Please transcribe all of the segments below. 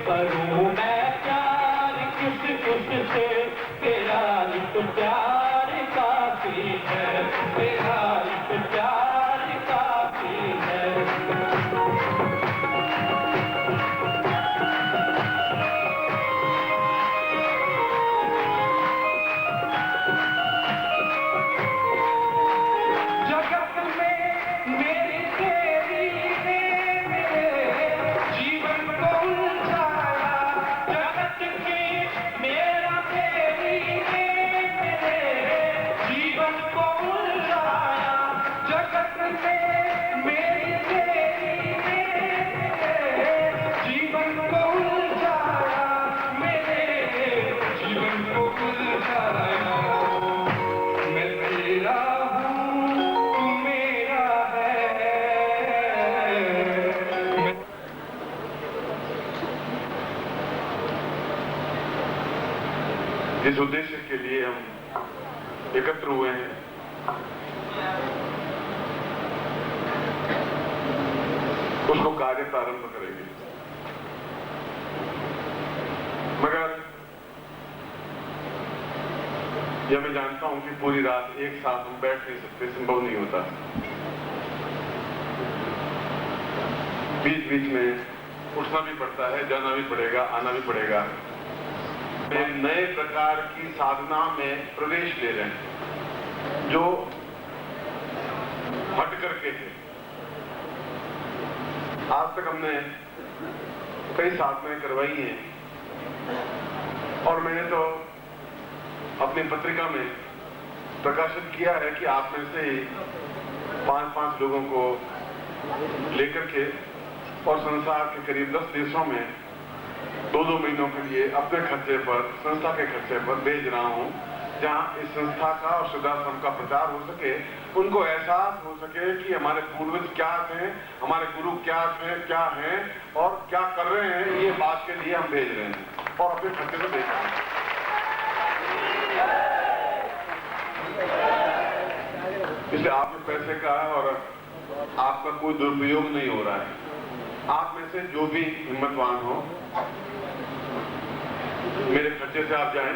करूं मैं प्यार किस से, तेरा एक प्यार काफी है, तेरा एक प्यार काफी है। जिस उद्देश्य के लिए हम एकत्र हुए हैं, उसको कार्य प्रारंभ करेंगे। मगर यह मैं जानता हूं कि पूरी रात एक साथ हम बैठ नहीं सकते, संभव नहीं होता। बीच बीच में उठना भी पड़ता है, जाना भी पड़ेगा, आना भी पड़ेगा। नए प्रकार की साधना में प्रवेश ले रहे हैं जो हट करके थे। आज तक हमने कई साधनाएं करवाई हैं और मैंने तो अपनी पत्रिका में प्रकाशित किया है कि आप में से 5-5 लोगों को लेकर के और संसार के करीब 10 देशों में 2-2 महीनों के लिए अपने खर्चे पर, संस्था के खर्चे पर भेज रहा हूं, जहां इस संस्था का और सिद्धाश्रम का प्रचार हो सके, उनको एहसास हो सके कि हमारे पूर्वज क्या थे, हमारे गुरु क्या थे, क्या हैं और क्या कर रहे हैं। ये बात के लिए हम भेज रहे हैं और अपने खर्चे से भेज रहे हैं। इसलिए आपने पैसे का और आपका कोई दुरुपयोग नहीं हो रहा है। आप में से जो भी हिम्मतवान हो, मेरे खर्चे से आप जाएं।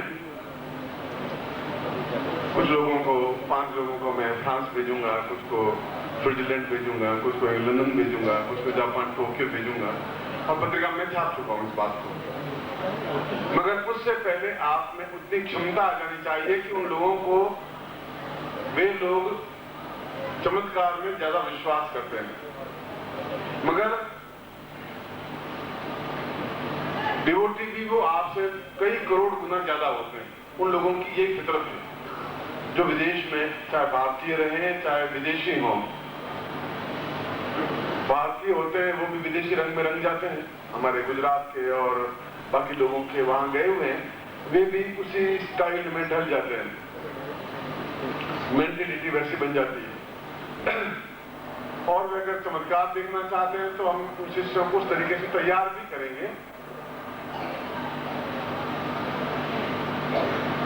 कुछ लोगों को, 5 लोगों को मैं फ्रांस भेजूंगा, कुछ को स्विट्जरलैंड भेजूंगा, कुछ को लंदन भेजूंगा, कुछ को जापान, टोक्यो भेजूंगा और पत्रिका में छाप चुका हूं इस बात को। मगर उससे पहले आप में उतनी क्षमता आ जानी चाहिए कि उन लोगों को, वे लोग चमत्कार में ज्यादा विश्वास करते हैं, मगर डिवोटी भी वो आपसे कई करोड़ गुना ज्यादा होते हैं। उन लोगों की ये फितरत है जो विदेश में, चाहे भारतीय रहे चाहे विदेशी हो। भारतीय होते हैं वो भी विदेशी रंग में रंग जाते हैं। हमारे गुजरात के और बाकी लोगों के वहां गए हुए हैं, वे भी उसी स्टाइल में ढल जाते हैं, मेंटेलिटी वैसी बन जाती है। और वे अगर चमत्कार देखना चाहते हैं तो हम उन शिष्यों को उस तरीके से तैयार भी करेंगे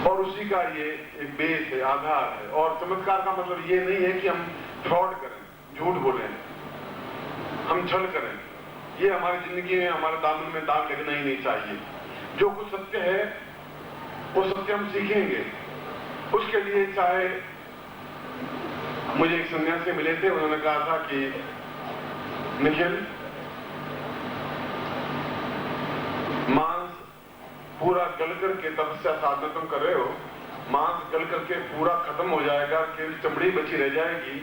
और उसी का ये एक बेस है, आधार है। और चमत्कार का मतलब ये नहीं है कि हम फ्रॉड करें, झूठ बोलें, हम छल करें। ये हमारी जिंदगी में, हमारे दामन में दाग लगना ही नहीं चाहिए। जो कुछ सत्य है वो सत्य हम सीखेंगे। उसके लिए चाहे, मुझे एक सन्यासी मिले थे, उन्होंने कहा था कि निखिल, मांस पूरा गल करके तपस्या साधना तुम कर रहे हो, मांस गल करके पूरा खत्म हो जाएगा, केवल चमड़ी बची रह जाएगी,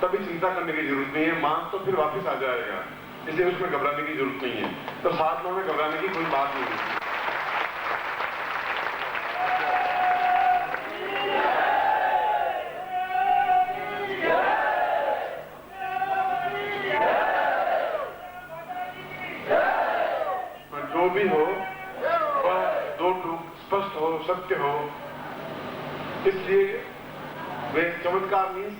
तभी चिंता करने की जरूरत नहीं है। मांस तो फिर वापस आ जाएगा, इसलिए उसमें घबराने की जरूरत नहीं है। तो साधना में घबराने की कोई बात नहीं है। जो भी हो वह दो टूक स्पष्ट हो, सत्य हो। इसलिए वे चमत्कार नहीं,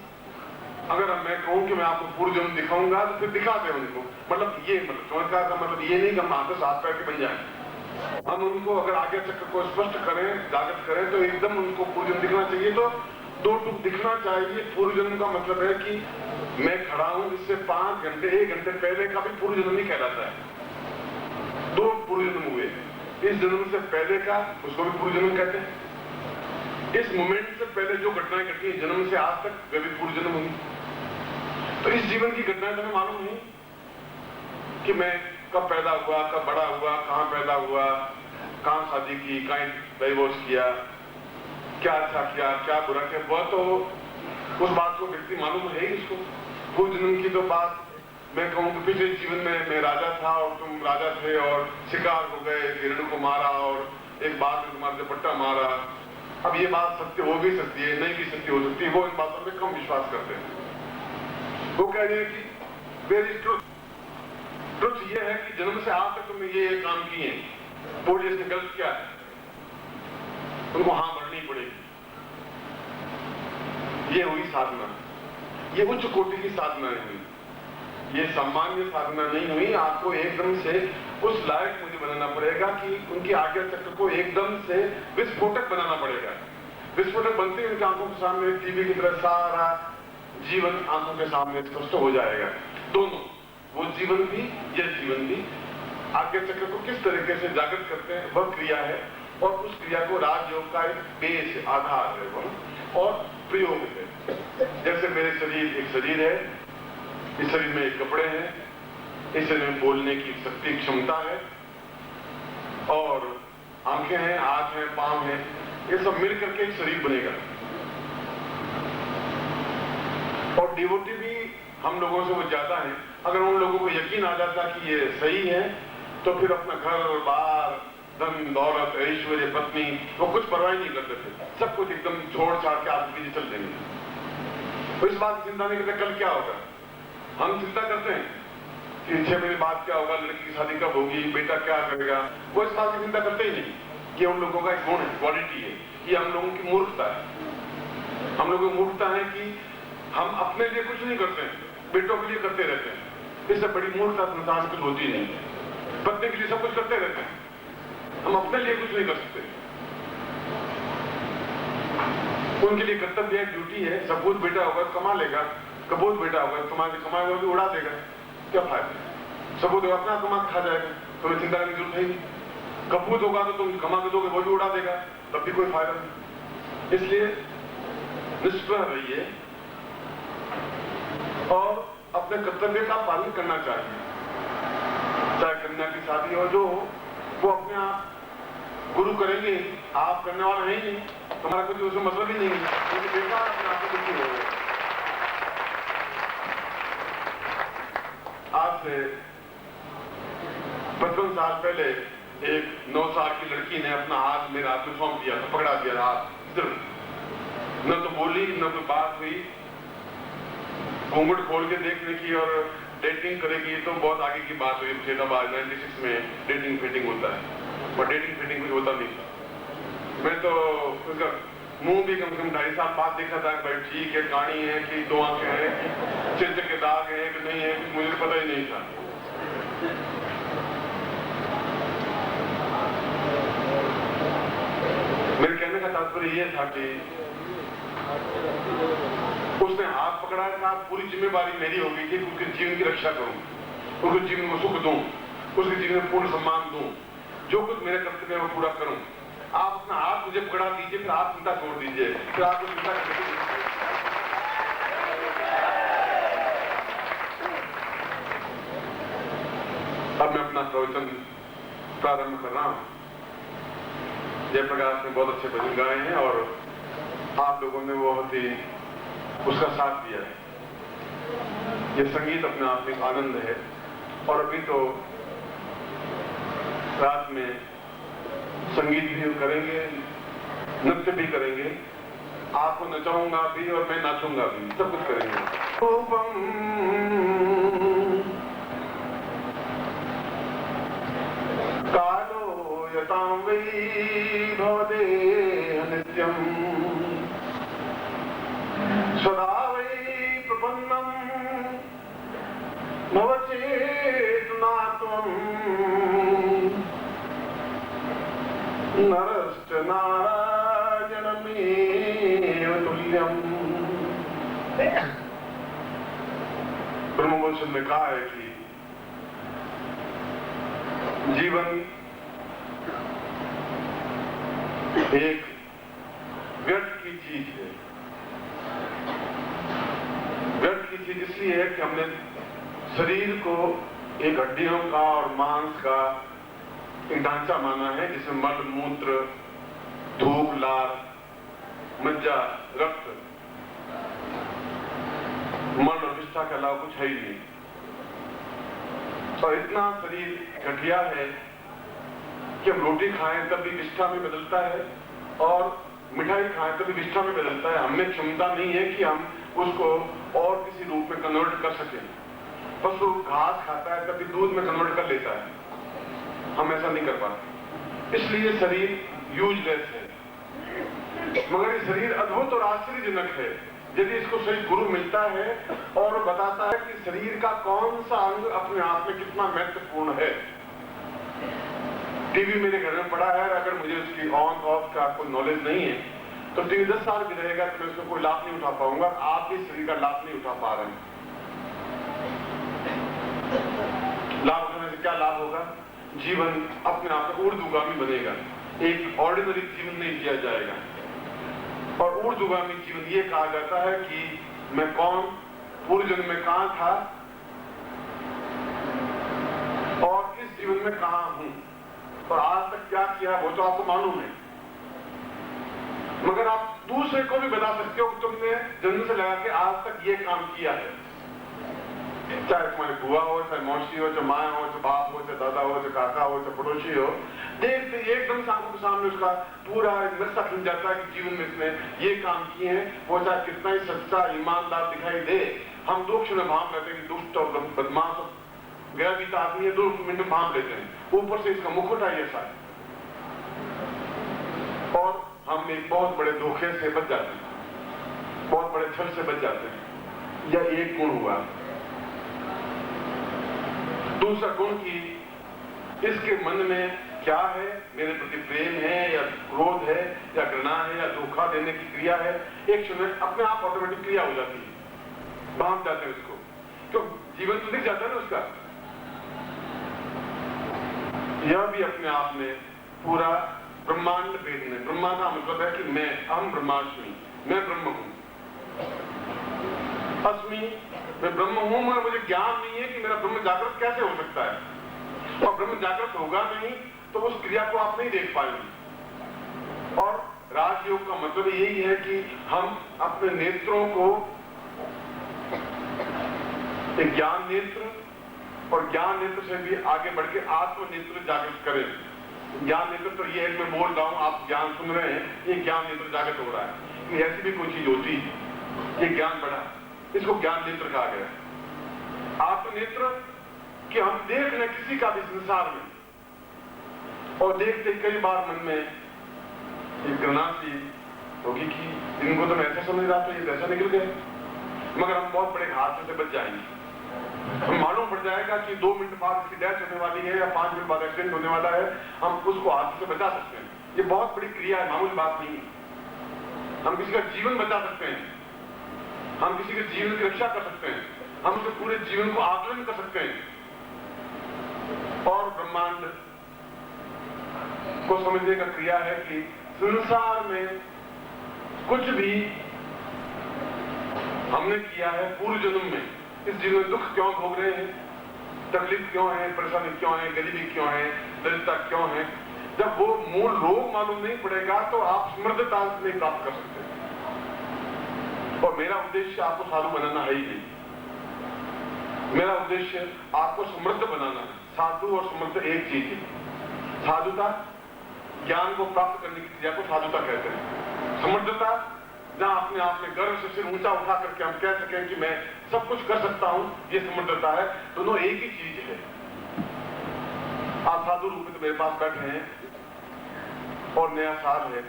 अगर मैं कहूं कि मैं आपको पूर्व जन्म दिखाऊंगा तो फिर दिखा दे उनको। मतलब ये, मतलब चमत्कार का मतलब ये नहीं कि हम हाथ से हाथ पैर के बन जाए। हम उनको अगर आगे चक्र को स्पष्ट करें, जागृत करें, तो एकदम उनको पूर्व जन्म दिखना चाहिए। तो 2 टूक दिखना चाहिए। पूर्व जन्म का मतलब है कि मैं खड़ा हूं, इससे 5 घंटे 1 घंटे पहले का भी पूर्व जन्म नहीं कहलाता है। 2 पूर्व इस जन्म से पहले का, उसको भी पूर्व जन्म कहते हैं। इस मोमेंट से पहले जो घटनाएं घटी हैं जन्म से आज तक, वे भी पूर्व जन्म हुई। तो इस जीवन की घटनाएं तुम्हें मालूम नहीं कि मैं कब पैदा हुआ, कब बड़ा हुआ, कहां पैदा हुआ, कहां शादी की, कहां डाइवोर्स किया, क्या अच्छा किया, क्या बुरा किया, वह तो उस बात को व्यक्ति मालूम है ही उसको। पूर्व जन्म की तो बात मैं कहूं कि पिछले जीवन में मैं राजा था और तुम राजा थे और शिकार हो गए, हिरण को मारा और एक बात में तुम्हारे दुपट्टा मारा। अब ये बात सत्य हो भी सकती है, नहीं भी सत्य हो सकती है, वो इन बातों में कम विश्वास करते हैं। वो कह रहे हैं कि वेरी ट्रुथ ये है कि जन्म से आज तक तुमने ये काम किए, पूरे इसमें गलत क्या है, उनको हां भरनी पड़ेगी। ये हुई साधना, ये उच्च कोटि की साधना हुई, ये सामान्य साधना नहीं हुई। आपको एकदम से उस लायक मुझे बनाना पड़ेगा कि उनकी आज्ञा चक्र को एकदम से विस्फोटक बनाना पड़ेगा। विस्फोटक बनते ही उनकी आंखों के सामने टीवी की तरह सारा जीवन आंखों के सामने स्पष्ट हो जाएगा। दोनों, वो जीवन भी, यह जीवन भी, आज्ञा चक्र को किस तरीके से जागृत करते हैं वह क्रिया है, और उस क्रिया को राजयोग का एक बेस, आधार है वह, और प्रयोग है। जैसे मेरे शरीर एक शरीर है, इस शरीर में एक कपड़े हैं, इस शरीर में बोलने की शक्ति, क्षमता है, और आंखें हैं, हाथ हैं, पांव हैं, ये सब मिल करके एक शरीर बनेगा। और डिवोटी भी हम लोगों से वो ज्यादा है। अगर उन लोगों को यकीन आ जाता कि ये सही है तो फिर अपना घर बार, धन दौलत, ऐश्वर्य, पत्नी, वो कुछ परवाह नहीं करते थे, सब कुछ एकदम छोड़ छाड़ के आप पीछे चल देंगे। तो इस बात की चिंता नहीं करते कल क्या होगा। हम चिंता करते हैं कि 6 महीने बाद क्या होगा, लड़की की शादी कब होगी, बेटा क्या करेगा, वो इस बात की चिंता करते ही नहीं। ये उन लोगों का एक गुण है, क्वालिटी है, ये हम लोगों की मूर्खता है। हम लोगों की मूर्खता है कि हम अपने लिए कुछ नहीं करते हैं, बेटों के लिए करते रहते हैं। इससे बड़ी मूर्खता संसार में कुछ होती नहीं है। पत्नी के लिए सब कुछ करते रहते हैं, हम अपने लिए कुछ नहीं कर सकते। उनके लिए कर्तव्य है, ड्यूटी है। सपूत बेटा होगा कमा लेगा, कपूत बेटा होगा कमाएगा भी उड़ा देगा, क्या फायदा। सपूत होगा अपना कमा खा जाएगा, तुम्हें चिंता करने की जरूरत है ही नहीं। कपूत होगा तो तुम कमा के दोगे, वो भी उड़ा देगा, तब भी कोई फायदा नहीं। इसलिए निष्प्रह रहिए और अपने कर्तव्य का पालन करना चाहिए। चाहे कन्या की शादी हो, जो हो, वो अपने आप गुरु करेंगे, आप करने वाला है ही नहीं, तुम्हारा कुछ उसमें मतलब ही नहीं है, क्योंकि बेटा अपने आप को दुखी हो। आज से 55 साल पहले एक 9 साल की लड़की ने अपना हाथ मेरे हाथ में सौंप दिया, तो पकड़ा दिया हाथ सिर्फ, न तो बोली न कोई बात हुई। घूंघट खोल के देखने की और डेटिंग करेगी तो बहुत आगे की बात हुई। फैजाबाद 96 में डेटिंग फेटिंग होता है, और डेटिंग फेटिंग कुछ होता नहीं। मैं तो उसका मुंह भी कम से कम 2.5 साल बाद देखा था, भाई ठीक है, कानी है कि 2 आंखें हैं कि चिर के दाग है कि नहीं है, कि मुझे पता ही नहीं था। मेरे कहने का तात्पर्य यह था कि उसने हाथ पकड़ा था, पूरी जिम्मेवारी मेरी हो गई थी कि उसके जीवन की रक्षा करूं, उसके जीवन को सुख दूं, उसके जीवन में पूर्ण सम्मान दूं, जो कुछ मेरे कर्तव्य है वो पूरा करूं। आप अपना हाथ मुझे पकड़ा दीजिए, फिर आप चिंता छोड़ दीजिए, फिर आपको चिंता करने। अब मैं अपना प्रवचन प्रारंभ कर रहा हूं। जयप्रकाश ने बहुत अच्छे भजन गाए हैं और आप लोगों ने बहुत ही उसका साथ दिया है। ये संगीत अपने आप में आनंद है, और अभी तो रात में संगीत भी करेंगे, नृत्य भी करेंगे, आपको नचाऊंगा भी और मैं नाचूंगा भी, सब कुछ करेंगे। कालो यतां वै भवदेह नित्यम् सदा वै प्रपन्नम् भवचेतना त्वम् नरश्च नारायणमेव तुल्यम्। ब्रह्मवंशम ने कहा है कि जीवन एक व्यर्थ की चीज है। व्यर्थ की चीज इसलिए है कि हमने शरीर को एक हड्डियों का और मांस का एक ढांचा माना है जिसमें मल, मूत्र, धूप, लार, मज्जा, रक्त, मल और विष्ठा के अलावा कुछ है ही नहीं। और इतना शरीर घटिया है कि हम रोटी खाएं तब भी विष्ठा में बदलता है और मिठाई खाएं तब भी विष्ठा में बदलता है। हमें क्षमता नहीं है कि हम उसको और किसी रूप में कन्वर्ट कर सकें। पशु घास खाता है तब भी दूध में कन्वर्ट कर लेता है, हम ऐसा नहीं कर पाते। इसलिए शरीर यूजलेस है। मगर ये शरीर अद्भुत और आश्चर्यजनक है यदि इसको सही गुरु मिलता है और बताता है कि शरीर का कौन सा अंग अपने आप में कितना महत्वपूर्ण है। टीवी मेरे घर में पड़ा है, अगर मुझे उसकी ऑन ऑफ का कोई नॉलेज नहीं है तो टीवी 10 साल भी रहेगा तो मैं उसको कोई लाभ नहीं उठा पाऊंगा। आप इस शरीर का लाभ नहीं उठा पा रहे हैं। लाभ उठाने से क्या लाभ होगा? जीवन अपने आप में ऊर्ध्वगामी बनेगा, एक ऑर्डिनरी जीवन नहीं जिया जाएगा। और ऊर्ध्वगामी जीवन ये कहा जाता है कि मैं कौन, पूर्व जन्म में कहां था और इस जीवन में कहां हूं और आज तक क्या किया वो तो आपको मालूम है। मगर आप दूसरे को भी बता सकते हो कि तुमने जन्म से लगा के आज तक ये काम किया है। चाहे तुम्हारी बुआ हो, चाहे मौसी हो, चाहे माँ हो, चाहे बाप हो, चाहे दादा हो, चाहे काका हो, चाहे पड़ोसी हो, देखते एकदम से आंखों के सामने उसका पूरा नक्शा खिंच जाता है कि जीवन में इसने ये काम किए हैं। वो चाहे कितना ही सच्चा ईमानदार दिखाई दे, हम 2 क्षण में भांप लेते हैं कि दुष्ट और बदमाश गया भी आदमी है, 2 मिनट में भांप लेते हैं। ऊपर से इसका मुखौटा ही ऐसा है और हम एक बहुत बड़े धोखे से बच जाते हैं, बहुत बड़े छल से बच जाते हैं। यह एक गुण हुआ। दूसरा गुण की इसके मन में क्या है, मेरे प्रति प्रेम है या क्रोध है या घृणा है या धोखा देने की क्रिया है, एक क्षण में अपने आप ऑटोमेटिक क्रिया हो जाती है, भाग जाते हैं उसको। क्यों? जीवन तो दिख जाता है ना उसका। यह भी अपने आप में पूरा ब्रह्मांड भेद में, ब्रह्मा का मतलब है कि मैं, अहम ब्रह्मास्मि, मैं ब्रह्म हूं। अस्मि, मैं ब्रह्म हूं मगर मुझे ज्ञान नहीं है कि मेरा ब्रह्म जागृत कैसे हो सकता है। और ब्रह्म जागृत होगा नहीं तो उस क्रिया को आप नहीं देख पाएंगे। और राजयोग का मतलब यही है कि हम अपने नेत्रों को एक ज्ञान नेत्र और ज्ञान नेत्र से भी आगे बढ़ के आत्म नेत्र जागृत करें। ज्ञान नेत्र तो ये है कि मैं बोल रहा हूं, आप ज्ञान सुन रहे हैं, ये ज्ञान नेत्र जागृत हो रहा है। ऐसी भी कोई चीज होती है, ये ज्ञान बढ़ा, इसको ज्ञान नेत्र कहा गया। आत्म नेत्र कि हम देख लें किसी का भी संसार में और देखते कई बार मन में एक घृणा सी होगी कि इनको तो मैं ऐसा समझ रहा था, ये ऐसा निकल गए। मगर हम बहुत बड़े हादसे से बच जाएंगे। मालूम पड़ जाएगा कि 2 मिनट बाद इसकी डेथ होने वाली है या 5 मिनट बाद एक्सीडेंट होने वाला है, हम उसको हादसे से बचा सकते हैं। ये बहुत बड़ी क्रिया है, मामूली बात नहीं है। हम किसी का जीवन बचा सकते हैं, हम किसी के जीवन की रक्षा कर सकते हैं, हम उसके पूरे जीवन को आकलन कर सकते हैं और ब्रह्मांड को समझने का क्रिया है कि संसार में कुछ भी हमने किया है पूर्व जन्म में, इस जीवन में दुख क्यों भोग रहे हैं, तकलीफ क्यों है, परेशानी क्यों है, गरीबी क्यों है, दरिद्रता क्यों है, जब वो मूल रोग मालूम नहीं पड़ेगा तो आप समृद्धता नहीं प्राप्त कर सकते। और मेरा उद्देश्य आपको साधु बनाना है ही नहीं, मेरा उद्देश्य आपको समृद्ध बनाना है। साधु और समृद्ध एक चीज है। साधुता ज्ञान को प्राप्त करने की क्रिया को साधुता कहते हैं। समृद्धता जहां अपने आप में गर्व से सिर ऊंचा उठा करके हम कह सकें कि मैं सब कुछ कर सकता हूं, ये समृद्धता है। दोनों एक ही चीज है। आप साधु रूप में तो मेरे पास बैठे हैं और नया साल है,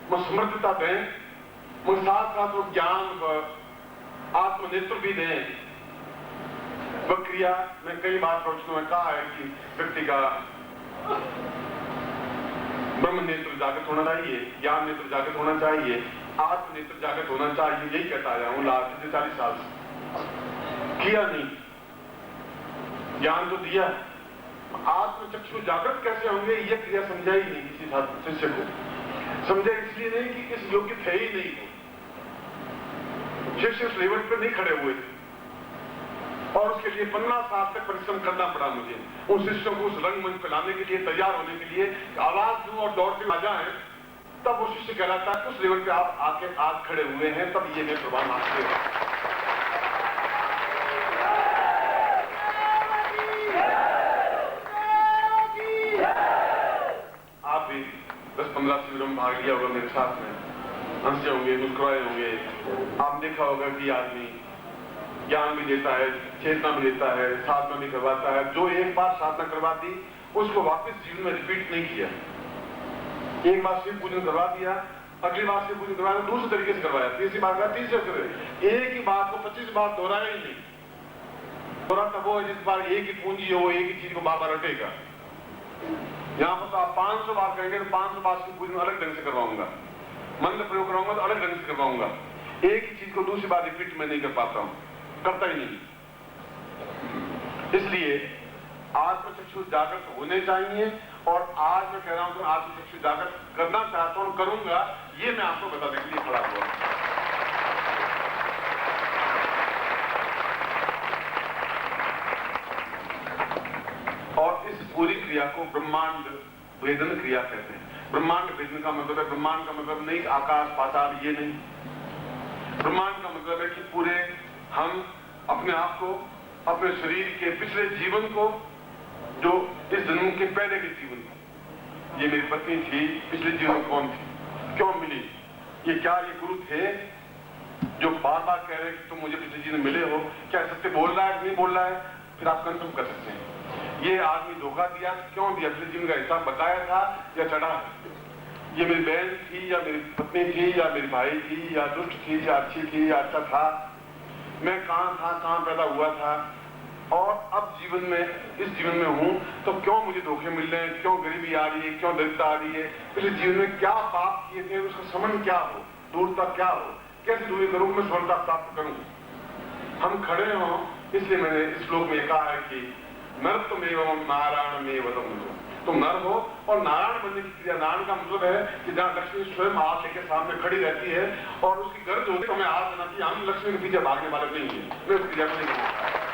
वो समृद्धता दें, वो साथ साथ वो ज्ञान व आत्मनेत्र भी दें। वह क्रिया मैं कई बार प्रवचनों में कहा है कि व्यक्ति का ब्रह्म नेत्र जागृत होना चाहिए, ज्ञान नेत्र जागृत होना चाहिए, आत्म नेत्र जागृत होना चाहिए। यही कहता आया हूं लास्ट 40 साल से। किया नहीं, ज्ञान तो दिया, आत्म चक्षु जागृत कैसे होंगे ये क्रिया समझाई नहीं किसी शिष्य को। समझे इसलिए नहीं कि इस योग्य थे ही नहीं वो, शिष्य उस लेवल पर नहीं खड़े हुए थे और उसके लिए 50 साल तक परिश्रम करना पड़ा मुझे उन शिष्यों को उस रंगमंच पर लाने के लिए, तैयार होने के लिए, आवाज दूं और दौड़ के आ जाए। तब वो शिष्य कहलाता है उस लेवल पे आप आके आज खड़े हुए हैं, तब ये मैं प्रभाव मानते हैं। आप भी 10-15 शिविरों में भाग लिया होगा मेरे साथ में, हंसे होंगे, मुस्कुराए होंगे। आप देखा होगा कि आदमी ज्ञान भी देता है, चेतना भी देता है, साधना भी करवाता है। जो एक बार साधना करवा दी उसको वापस जीवन में रिपीट नहीं किया। एक बार शिव पूजन करवा दिया, अगली बार शिव पूजन करवाया, दूसरे तरीके से करवाया, तीसरी बार करवाया, तीसरे से एक ही बात को 25 बार दोहराया ही नहीं। दोहराता वो है जिस बार एक ही पूंजी है, वो एक ही चीज को बार बार रटेगा। यहाँ पर तो आप 500 बार करेंगे तो 500 बार शिव पूजन अलग ढंग से करवाऊंगा, मंत्र प्रयोग कराऊंगा तो अलग ढंग से करवाऊंगा। एक ही चीज को दूसरी बार रिपीट मैं नहीं कर पाता हूं, करता ही नहीं। इसलिए आत्मचक्षु जागृत होने चाहिए और आज मैं कह रहा हूं कि आत्मचक्षु जागृत करना चाहता हूं, करूंगा, ये मैं आपको बताने के लिए खड़ा हुआ। और इस पूरी क्रिया को ब्रह्मांड वेदन क्रिया कहते हैं। ब्रह्मांड वेदन का मतलब है, ब्रह्मांड का मतलब नहीं आकाश पाताल, ये नहीं। ब्रह्मांड का मतलब है कि पूरे हम अपने आप को, अपने शरीर के पिछले जीवन को, जो इस जन्म के पहले के जीवन को, ये मेरी पत्नी थी, पिछले जीवन कौन थी, क्यों मिली, ये क्या ये गुरु थे जो बार बार कह रहे कि तुम मुझे पिछले जीवन मिले हो, क्या सत्य बोल रहा है नहीं बोल रहा है, फिर आप कंफर्म कर सकते हैं। ये आदमी धोखा दिया, क्यों दिया, पिछले जीवन का हिसाब बताया था या चढ़ा है, ये मेरी बहन थी या मेरी पत्नी थी या मेरी भाई थी या दुष्ट थी या अच्छी थी या अच्छा था, मैं कहां था, कहां पैदा हुआ था, और अब जीवन में, इस जीवन में हूं तो क्यों मुझे धोखे मिल रहे हैं, क्यों गरीबी आ रही है, क्यों दरिद्रता आ रही है, पिछले जीवन में क्या पाप किए थे, उसका समन क्या हो, दूरता क्या हो, कैसे दूरी करूं, मैं स्वर्णता प्राप्त करूं। हम खड़े हों, इसलिए मैंने इस श्लोक में कहा है कि नरत्वमेवं नारायणमेवतम, तुम नर हो और नारायण बनने की क्रिया। नारायण का मतलब है कि जहां लक्ष्मी स्वयं हाथ लेके सामने खड़ी रहती है और उसकी गर्ज होती है तो हमें हाथ देना चाहिए। हम लक्ष्मी के पीछे भागने वाले नहीं है, मैं उस क्रिया को नहीं करता।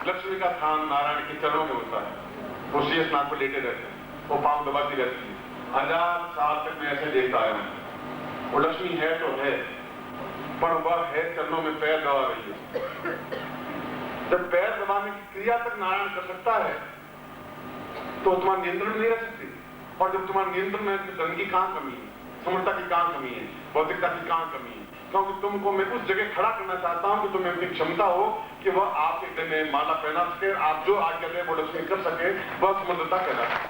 लक्ष्मी का स्थान नारायण के चरणों में होता है, वो शेष नाग पर लेटे रहते हैं, वो पांव दबाती रहती है। 1000 साल तक मैं ऐसे देखता आया हूं। वो लक्ष्मी है तो है, पर वह है चरणों में पैर दबा रही है। जब पैर दबाने की क्रिया तक नारायण कर सकता है तो तुम्हारा नियंत्रण में नहीं रह सकती, और जब तुम्हारा नियंत्रण में तो धन की कहां कमी है, समर्था की कहां कमी है, भौतिकता की कहां कमी है, क्योंकि तुमको मैं उस जगह खड़ा करना चाहता हूं कि तुम्हें अपनी क्षमता हो कि वह आपके गले में माला पहना सके, आप जो आज्ञा दे वो लक्ष्मी कर सके, वह समर्थता कहलाती है।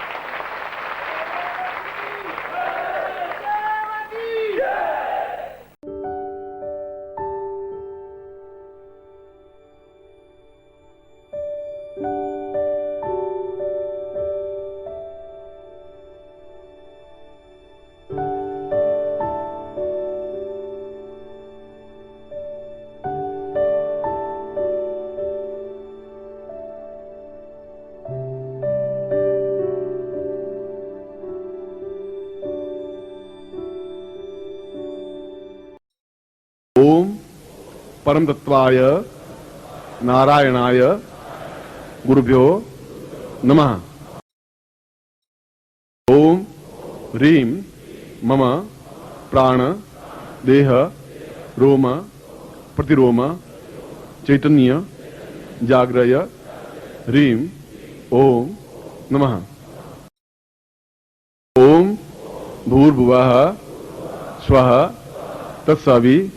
ओम परम तत्वाय नारायणाय गुरुभ्यो नमः। ओम ह्रीं मम प्राण देह रोम प्रतिरोम चैतन्य जाग्रय ह्रीं ओम नमः। ओम भूर्भुवः स्वः तत्सवितुर्वरेण्यं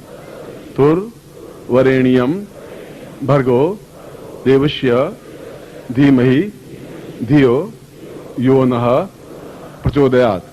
भर्गो देवस्य धीमहि धियो यो नः प्रचोदयात्।